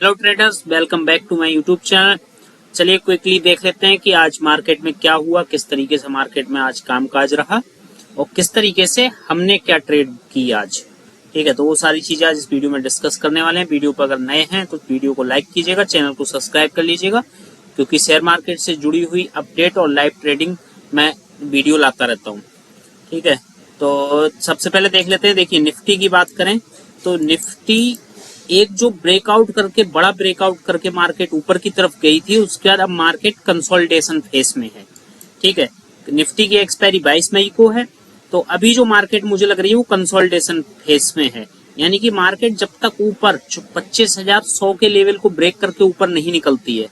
Hello traders, welcome back to my YouTube channel. चलिए quickly देख लेते हैं कि आज मार्केट में क्या हुआ, किस तरीके से मार्केट में आज कामकाज रहा और किस तरीके से हमने क्या ट्रेड की आज। ठीक है, तो वो सारी चीजें आज इस वीडियो में डिस्कस करने वाले हैं। वीडियो पर अगर नए हैं तो वीडियो को लाइक कीजिएगा, चैनल को सब्सक्राइब कर लीजिएगा, क्योंकि शेयर मार्केट से जुड़ी हुई अपडेट और लाइव ट्रेडिंग मैं वीडियो लाता रहता हूँ। ठीक है, तो सबसे पहले देख लेते हैं। देखिए, निफ्टी की बात करें तो निफ्टी एक जो ब्रेकआउट करके बड़ा ब्रेकआउट करके मार्केट ऊपर की तरफ गई थी, उसके बाद अब मार्केट कंसोलिडेशन फेज में है। ठीक है, निफ्टी की एक्सपायरी 22 मई को है, तो अभी जो मार्केट मुझे लग रही है वो कंसोलिडेशन फेज में है। यानी कि मार्केट जब तक ऊपर 25,100 के लेवल को ब्रेक करके ऊपर नहीं निकलती है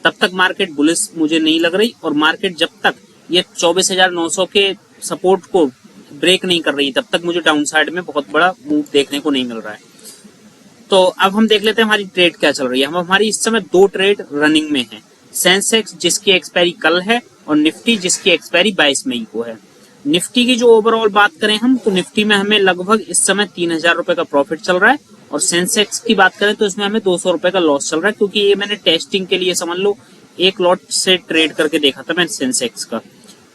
तब तक मार्केट बुलिश मुझे नहीं लग रही, और मार्केट जब तक ये 24,900 के सपोर्ट को ब्रेक नहीं कर रही तब तक मुझे डाउन साइड में बहुत बड़ा मूव देखने को नहीं मिल रहा है। तो अब हम देख लेते हैं हमारी ट्रेड क्या चल रही है। हम हमारी इस समय दो ट्रेड रनिंग में है, सेंसेक्स जिसकी एक्सपायरी कल है और निफ्टी जिसकी एक्सपायरी 22 मई को है। निफ्टी की जो ओवरऑल बात करें हम, तो निफ्टी में हमें लगभग इस समय 3,000 रुपए का प्रॉफिट चल रहा है, और सेंसेक्स की बात करें तो इसमें हमें 200 रुपए का लॉस चल रहा है, क्योंकि ये मैंने टेस्टिंग के लिए समझ लो एक लॉट से ट्रेड करके देखा था मैंने सेंसेक्स का।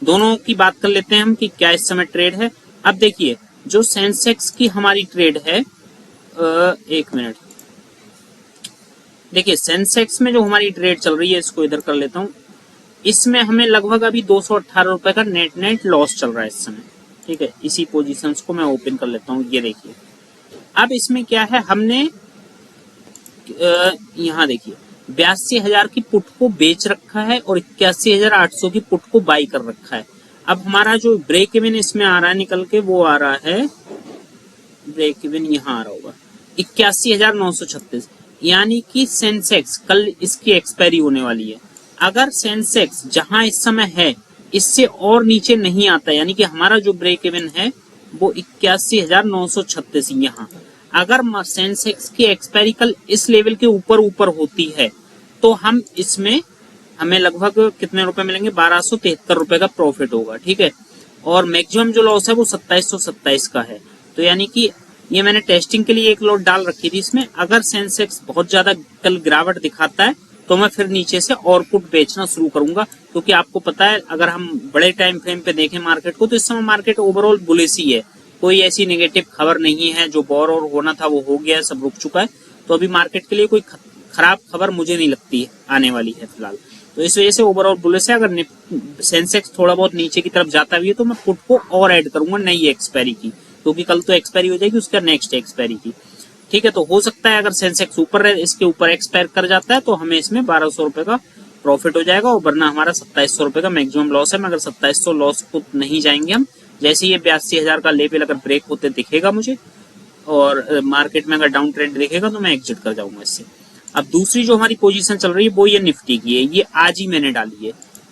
दोनों की बात कर लेते हैं हम कि क्या इस समय ट्रेड है। अब देखिए, जो सेंसेक्स की हमारी ट्रेड है, एक मिनट, देखिए सेंसेक्स में जो हमारी ट्रेड चल रही है, इसको इधर कर लेता हूँ। इसमें हमें लगभग अभी 218 रुपए का नेट लॉस चल रहा है इस समय। ठीक है, इसी पोजीशंस को मैं ओपन कर लेता हूँ। ये देखिए, अब इसमें क्या है, हमने यहाँ देखिए 82,000 की पुट को बेच रखा है और 81,800 की पुट को बाई कर रखा है। अब हमारा जो ब्रेक इवन इसमें आ रहा है निकल के, वो आ रहा है, ब्रेक इवन यहाँ आ रहा होगा 81,936। यानी कि सेंसेक्स कल इसकी एक्सपायरी होने वाली है। अगर सेंसेक्स जहां इस समय है इससे और नीचे नहीं आता, यानी कि हमारा जो ब्रेक इवन है वो 81,936 यहाँ, अगर सेंसेक्स की एक्सपायरी कल इस लेवल के ऊपर ऊपर होती है तो हम इसमें हमें लगभग कितने रुपए मिलेंगे, 1,273 रुपए का प्रॉफिट होगा। ठीक है, और मैक्सिमम जो लॉस है वो 2,727 का है। तो यानी कि ये मैंने टेस्टिंग के लिए एक लॉट डाल रखी थी इसमें। अगर सेंसेक्स बहुत ज्यादा कल गिरावट दिखाता है तो मैं फिर नीचे से और पुट बेचना शुरू करूंगा, क्योंकि आपको पता है अगर हम बड़े टाइम फ्रेम पे देखें मार्केट को, तो इस समय मार्केट ओवरऑल बुलिश ही है। कोई ऐसी नेगेटिव खबर नहीं है, जो बॉर और होना था वो हो गया है, सब रुक चुका है। तो अभी मार्केट के लिए कोई खराब खबर मुझे नहीं लगती है आने वाली है फिलहाल। तो इस वजह से ओवरऑल बुलिश है। अगर सेंसेक्स थोड़ा बहुत नीचे की तरफ जाता भी है तो मैं पुट को और ऐड करूंगा नई एक्सपायरी की, क्योंकि कल तो एक्सपायरी हो जाएगी, उसका नेक्स्ट एक्सपायरी की। ठीक है, तो हो सकता है अगर सेंसेक्स ऊपर इसके ऊपर एक्सपायर कर जाता है तो हमें इसमें 1,200 रुपए का प्रॉफिट हो जाएगा, और वरना हमारा 2,700 रुपए का मैक्सिमम लॉस है। मगर 2,700 लॉस को नहीं जाएंगे हम। जैसे ये 82,000 का लेवल अगर ब्रेक होते दिखेगा मुझे और मार्केट में अगर डाउन ट्रेंड दिखेगा तो मैं एग्जिट कर जाऊंगा इससे। अब दूसरी जो हमारी पोजीशन चल रही है वो ये निफ्टी की है। ये आज ही मैंने डाली है।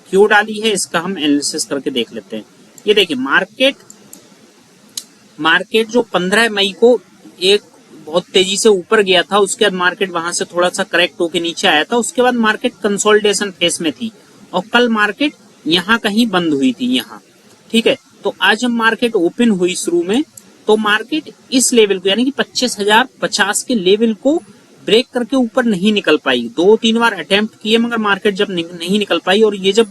क्यों डाली है इसका हम एनालिसिस करके देख लेते हैं। ये देखिए, मार्केट जो 15 मई को एक बहुत तेजी से ऊपर गया था, उसके बाद मार्केट वहां से थोड़ा सा करेक्ट होके नीचे आया था, उसके बाद मार्केट कंसोलिडेशन फेज में थी, और कल मार्केट यहाँ कहीं बंद हुई थी यहाँ। ठीक है, तो आज जब मार्केट ओपन हुई शुरू में, तो मार्केट इस लेवल को, यानी कि 25,050 के लेवल को ब्रेक करके ऊपर नहीं निकल पाई। 2-3 बार अटेम्प्ट किए, मगर मार्केट जब नहीं निकल पाई और ये जब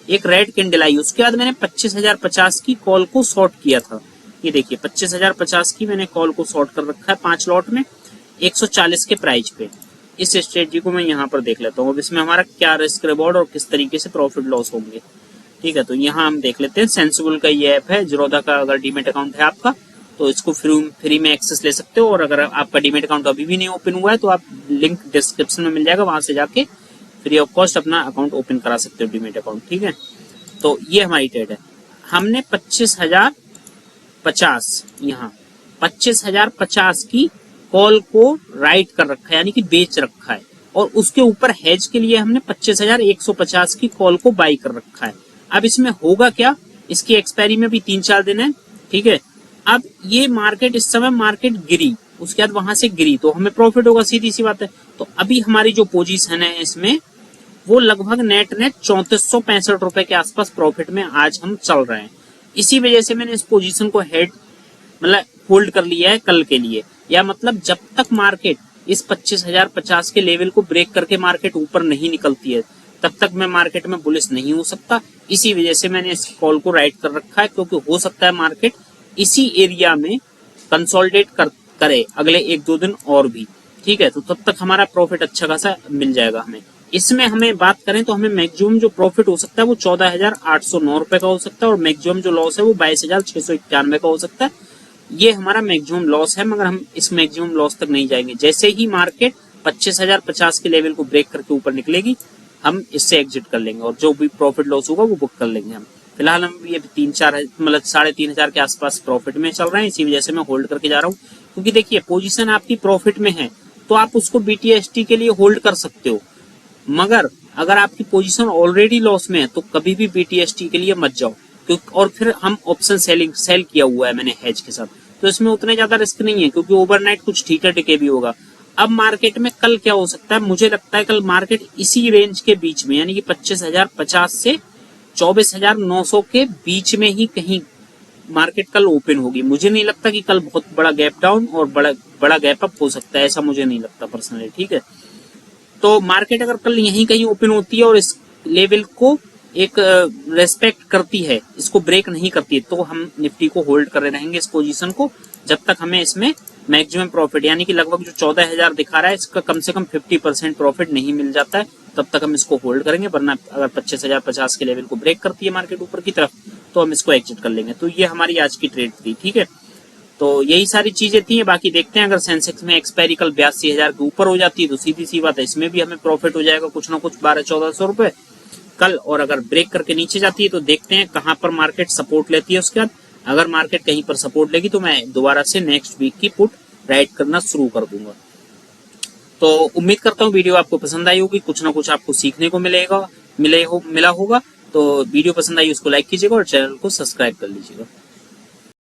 एक रेड कैंडल आई, उसके बाद मैंने 25,050 की कॉल को शॉर्ट किया था। ये देखिए, 25,050 की मैंने कॉल को शॉर्ट कर रखा है 5 लॉट में 140 के प्राइस पे। इस स्ट्रेटजी को मैं यहाँ पर देख लेता हूँ। अब इसमें हमारा क्या रिस्क रिवॉर्ड और किस तरीके से प्रॉफिट लॉस होंगे। ठीक है, तो यहाँ हम देख लेते हैं। सेंसिबल का ये ऐप है, जीरोधा का अगर डीमेट अकाउंट है आपका तो इसको फ्री में एक्सेस ले सकते हो, और अगर आपका डीमेट अकाउंट अभी भी नहीं ओपन हुआ है तो आप लिंक डिस्क्रिप्शन में मिल जाएगा, वहां से जाके फ्री ऑफ कॉस्ट अपना अकाउंट ओपन करा सकते हो, डीमेट अकाउंट। ठीक है, तो ये हमारी ट्रेड है। हमने 25,050 यहाँ 25,050 की कॉल को राइट कर रखा है, यानी कि बेच रखा है, और उसके ऊपर हेज के लिए हमने 25,150 की कॉल को बाई कर रखा है। अब इसमें होगा क्या, इसकी एक्सपायरी में भी 3-4 दिन है। ठीक है, अब ये मार्केट इस समय मार्केट गिरी, उसके बाद वहां से गिरी, तो हमें प्रॉफिट होगा, सीधी सी बात है। तो अभी हमारी जो पोजीशन है इसमें वो लगभग नेट 3465 रुपए के आसपास प्रॉफिट में आज हम चल रहे हैं। इसी वजह से मैंने इस पोजीशन को हेड मतलब होल्ड कर लिया है कल के लिए, या मतलब जब तक मार्केट इस 25,050 के लेवल को ब्रेक करके मार्केट ऊपर नहीं निकलती है, तब तक मैं मार्केट में बुलिश नहीं हो सकता। इसी वजह से मैंने इस कॉल को राइट कर रखा है, क्योंकि हो सकता है मार्केट इसी एरिया में कंसोलिडेट करे अगले 1-2 दिन और भी, ठीक है। तो तब तक हमारा प्रॉफिट अच्छा खासा मिल जाएगा हमें। इसमें हमें बात करें तो हमें मैक्सिमम जो प्रॉफिट हो सकता है वो 14,809 रुपए का हो सकता है, और मैक्सिमम जो लॉस है वो 22,691 का हो सकता है। ये हमारा मैक्सिमम लॉस है, मगर हम इस मैक्सिमम लॉस तक नहीं जाएंगे। जैसे ही मार्केट 25,050 के लेवल को ब्रेक करके ऊपर निकलेगी, हम इससे एग्जिट कर लेंगे, और जो भी प्रॉफिट लॉस होगा वो बुक कर लेंगे हम। फिलहाल हम ये 3-4 मतलब 3,500 के आसपास प्रॉफिट में चल रहे हैं, इसी वजह से मैं होल्ड करके जा रहा हूँ। क्योंकि देखिए, पोजीशन आपकी प्रॉफिट में है तो आप उसको BTST के लिए होल्ड कर सकते हो, मगर अगर आपकी पोजीशन ऑलरेडी लॉस में है तो कभी भी BTST के लिए मत जाओ। क्योंकि और फिर हम ऑप्शन सेल किया हुआ है मैंने हेज के साथ, तो इसमें उतने ज्यादा रिस्क नहीं है, क्योंकि ओवरनाइट कुछ ठीका टिके भी होगा। अब मार्केट में कल क्या हो सकता है, मुझे लगता है कल मार्केट इसी रेंज के बीच में, यानी कि 25,050 से 24,900 के बीच में ही कहीं मार्केट कल ओपन होगी। मुझे नहीं लगता कि कल बहुत बड़ा गैप डाउन और बड़ा गैप अप हो सकता है, ऐसा मुझे नहीं लगता पर्सनली, ठीक है। तो मार्केट अगर कल यहीं कहीं ओपन होती है और इस लेवल को एक रेस्पेक्ट करती है, इसको ब्रेक नहीं करती है, तो हम निफ्टी को होल्ड कर रहेंगे इस पोजीशन को, जब तक हमें इसमें मैक्सिमम प्रॉफिट, यानी कि लगभग जो 14,000 दिखा रहा है, इसका कम से कम 50% प्रॉफिट नहीं मिल जाता है, तब तक हम इसको होल्ड करेंगे। वरना अगर 25,050 के लेवल को ब्रेक करती है मार्केट ऊपर की तरफ, तो हम इसको एग्जिट कर लेंगे। तो ये हमारी आज की ट्रेड थी, ठीक है। तो यही सारी चीजें थी, बाकी देखते हैं अगर सेंसेक्स में एक्सपायरी कल 82,000 के ऊपर हो जाती है तो सीधी सी बात है, इसमें भी हमें प्रॉफिट हो जाएगा कुछ ना कुछ 1200-1400 रुपए कल। और अगर ब्रेक करके नीचे जाती है तो देखते हैं कहां पर मार्केट सपोर्ट लेती है। उसके बाद अगर मार्केट कहीं पर सपोर्ट लेगी तो मैं दोबारा से नेक्स्ट वीक की पुट राइट करना शुरू कर दूंगा। तो उम्मीद करता हूँ वीडियो आपको पसंद आई होगी, कुछ ना कुछ आपको सीखने को मिला होगा। तो वीडियो पसंद आई उसको लाइक कीजिएगा और चैनल को सब्सक्राइब कर लीजिएगा।